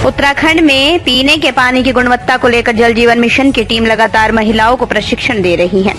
उत्तराखंड में पीने के पानी की गुणवत्ता को लेकर जल जीवन मिशन की टीम लगातार महिलाओं को प्रशिक्षण दे रही है।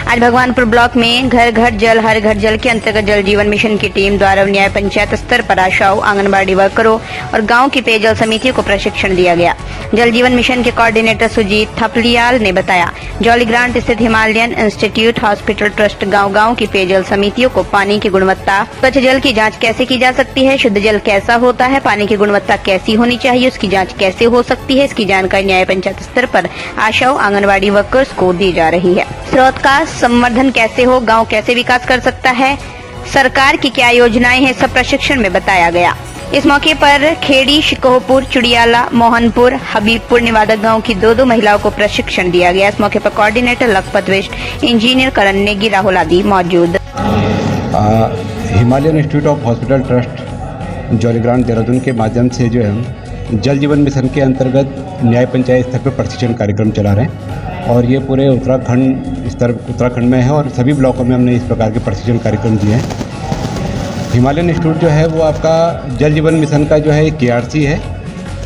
आज भगवानपुर ब्लॉक में घर घर जल हर घर जल के अंतर्गत जल जीवन मिशन की टीम द्वारा न्याय पंचायत स्तर पर आशाओं, आंगनबाड़ी वर्करों और गांव की पेयजल समितियों को प्रशिक्षण दिया गया। जल जीवन मिशन के कोऑर्डिनेटर सुजीत थपलियाल ने बताया, जौलीग्रांट स्थित हिमालयन इंस्टीट्यूट हॉस्पिटल ट्रस्ट गांव-गांव की पेयजल समितियों को पानी की गुणवत्ता, स्वच्छ जल की जांच कैसे की जा सकती है, शुद्ध जल कैसा होता है, पानी की गुणवत्ता कैसी होनी चाहिए, उसकी जांच कैसे हो सकती है, इसकी जानकारी न्याय पंचायत स्तर पर आशाओं, आंगनबाड़ी वर्कर्स को दी जा रही है। स्रोत का संवर्धन कैसे हो, गाँव कैसे विकास कर सकता है, सरकार की क्या योजनाएं हैं, सब प्रशिक्षण में बताया गया। इस मौके पर खेड़ी, शिकोहपुर, चुड़ियाला, मोहनपुर, हबीबपुर निवादक गांव की दो महिलाओं को प्रशिक्षण दिया गया। इस मौके पर कोऑर्डिनेटर लखपत वेस्ट, इंजीनियर करण नेगी, राहुल आदि मौजूद। Himalayan Institute of Hospital Trust Jollygrant Dehradun के माध्यम से जो है हम जल जीवन मिशन के अंतर्गत न्याय पंचायत स्तर पर प्रशिक्षण कार्यक्रम चला रहे हैं और ये पूरे उत्तराखंड में है और सभी ब्लॉकों में हमने इस प्रकार के प्रशिक्षण कार्यक्रम दिए हैं। हिमालयन इंस्टीट्यूट जो है वो आपका जल जीवन मिशन का जो है एक KRC है।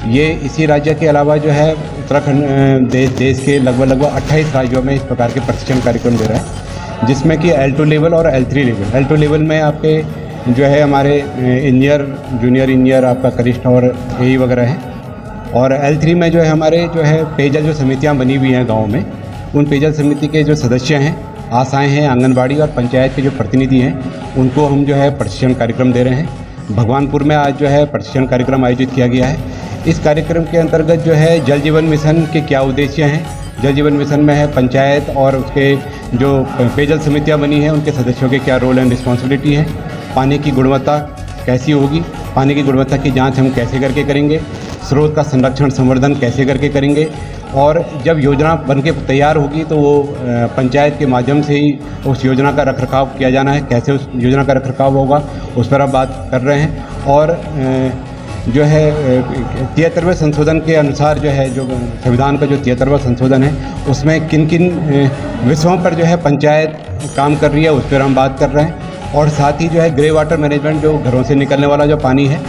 ये इसी राज्य के अलावा जो है उत्तराखंड देश के लगभग 28 राज्यों में इस प्रकार के प्रशिक्षण कार्यक्रम दे रहा है, जिसमें कि L2 लेवल और L3 लेवल। L2 लेवल में आपके जो है हमारे इंजीनियर, जूनियर इंजीनियर, आपका कनिष्ठ और AE वगैरह हैं, और L3 में जो है हमारे जो है पेयजल जो समितियाँ बनी हुई हैं गाँव में, उन पेयजल समिति के जो सदस्य हैं, आशाएं हैं, आंगनबाड़ी और पंचायत के जो प्रतिनिधि हैं, उनको हम जो है प्रशिक्षण कार्यक्रम दे रहे हैं। भगवानपुर में आज जो है प्रशिक्षण कार्यक्रम आयोजित किया गया है। इस कार्यक्रम के अंतर्गत जो है जल जीवन मिशन के क्या उद्देश्य हैं, जल जीवन मिशन में है पंचायत और उसके जो पेयजल समितियां बनी हैं उनके सदस्यों के क्या रोल एंड रिस्पॉन्सिबिलिटी है, पानी की गुणवत्ता कैसी होगी, पानी की गुणवत्ता की जाँच हम कैसे करके करेंगे, स्रोत का संरक्षण संवर्धन कैसे करके करेंगे, और जब योजना बन के तैयार होगी तो वो पंचायत के माध्यम से ही उस योजना का रखरखाव किया जाना है। कैसे उस योजना का रखरखाव होगा उस पर आप बात कर रहे हैं। और जो है 73वें संशोधन के अनुसार जो है जो संविधान का जो 73वां संशोधन है उसमें किन किन विषयों पर जो है पंचायत काम कर रही है उस पर हम बात कर रहे हैं। और साथ ही जो है ग्रे वाटर मैनेजमेंट, जो घरों से निकलने वाला जो पानी है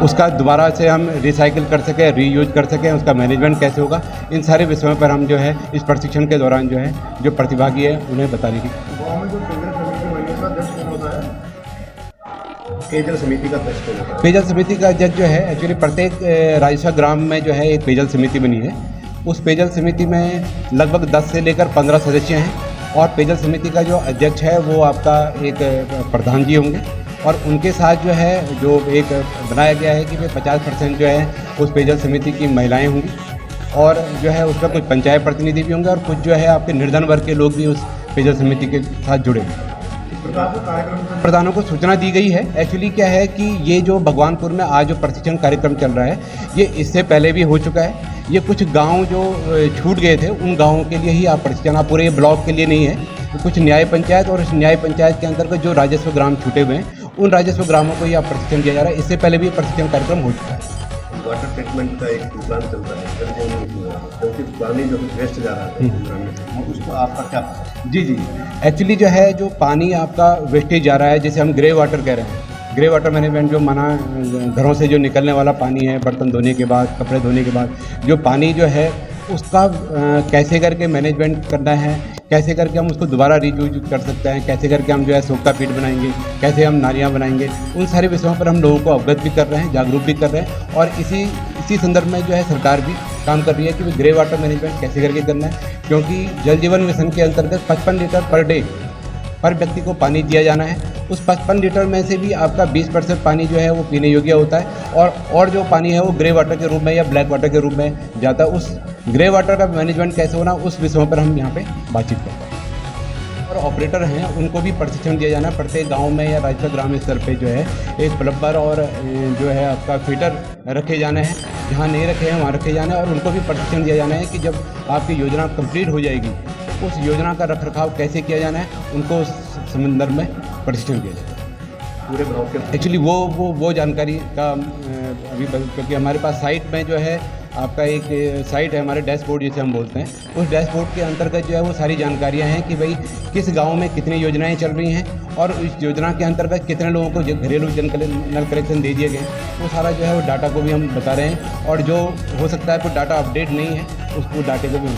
उसका दोबारा से हम रिसाइकिल कर सकें, रीयूज कर सकें, उसका मैनेजमेंट कैसे होगा, इन सारे विषयों पर हम जो है इस प्रशिक्षण के दौरान जो है जो प्रतिभागी है उन्हें बताने की। पेयजल समिति का अध्यक्ष जो है एक्चुअली प्रत्येक राजस्व ग्राम में जो है एक पेयजल समिति बनी है। उस पेयजल समिति में लगभग 10 से लेकर 15 सदस्य हैं और पेयजल समिति का जो अध्यक्ष है वो आपका एक प्रधान जी होंगे और उनके साथ जो है जो एक बनाया गया है कि 50% जो है उस पेयजल समिति की महिलाएं होंगी और जो है उसका कुछ पंचायत प्रतिनिधि भी होंगे और कुछ जो है आपके निर्धन वर्ग के लोग भी उस पेयजल समिति के साथ जुड़े हैं। प्रधानों को सूचना दी गई है। एक्चुअली क्या है कि ये जो भगवानपुर में आज जो प्रशिक्षण कार्यक्रम चल रहा है ये इससे पहले भी हो चुका है। ये कुछ गांव जो छूट गए थे उन गांवों के लिए ही आप प्रशिक्षण, आप पूरे ब्लॉक के लिए नहीं है, तो कुछ न्याय पंचायत और इस न्याय पंचायत के अंतर्गत जो राजस्व ग्राम छूटे हुए हैं उन राजस्व ग्रामों को ही आप प्रशिक्षण दिया जा रहा है। इससे पहले भी प्रशिक्षण कार्यक्रम हो चुका है। वाटर ट्रीटमेंट का एक प्लान चलता है क्योंकि पानी जो वेस्ट जा रहा है उसको आपका क्या? जी एक्चुअली जो है जो पानी आपका वेस्टेज जा रहा है, जैसे हम ग्रे वाटर कह रहे हैं, ग्रे वाटर मैनेजमेंट जो माना घरों से जो निकलने वाला पानी है, बर्तन धोने के बाद, कपड़े धोने के बाद जो पानी जो है उसका कैसे करके मैनेजमेंट करना है, कैसे करके हम उसको दोबारा रीयूज कर सकते हैं, कैसे करके हम जो है सोखता पीट बनाएंगे, कैसे हम नालियाँ बनाएंगे, उन सारे विषयों पर हम लोगों को अवगत भी कर रहे हैं, जागरूक भी कर रहे हैं। और इसी संदर्भ में जो है सरकार भी काम कर रही है कि ग्रे वाटर मैनेजमेंट कैसे करके करना है, क्योंकि जल जीवन मिशन के अंतर्गत 55 लीटर पर डे पर व्यक्ति को पानी दिया जाना है। उस 55 लीटर में से भी आपका 20% पानी जो है वो पीने योग्य होता है और जो पानी है वो ग्रे वाटर के रूप में या ब्लैक वाटर के रूप में जाता है। उस ग्रे वाटर का मैनेजमेंट कैसे होना उस विषयों पर हम यहाँ पे बातचीत करते हैं। और ऑपरेटर हैं उनको भी प्रशिक्षण दिया जाना है। प्रत्येक गाँव में या राजस्व ग्राम स्तर पर जो है एक प्लम्बर और जो है आपका फीटर रखे जाने हैं, जहाँ नहीं रखे हैं वहाँ रखे जाने हैं और उनको भी प्रशिक्षण दिया जाना है कि जब आपकी योजना कंप्लीट हो जाएगी उस योजना का रखरखाव कैसे किया जाना है, उनको उस संदर्भ में प्रशिक्षण दिया जाए पूरे ब्लॉक के। एक्चुअली वो जानकारी का अभी क्योंकि हमारे पास साइट में जो है आपका एक साइट है हमारे डैशबोर्ड जिसे हम बोलते हैं, उस डैशबोर्ड के अंतर्गत जो है वो सारी जानकारियां हैं कि भाई किस गांव में कितनी योजनाएं चल रही हैं और इस योजना के अंतर्गत कितने लोगों को जो घरेलू नल कनेक्शन दे दिए गए, वो सारा जो है वो डाटा को भी हम बता रहे हैं। और जो हो सकता है कोई डाटा अपडेट नहीं है, उसको डाटे को भी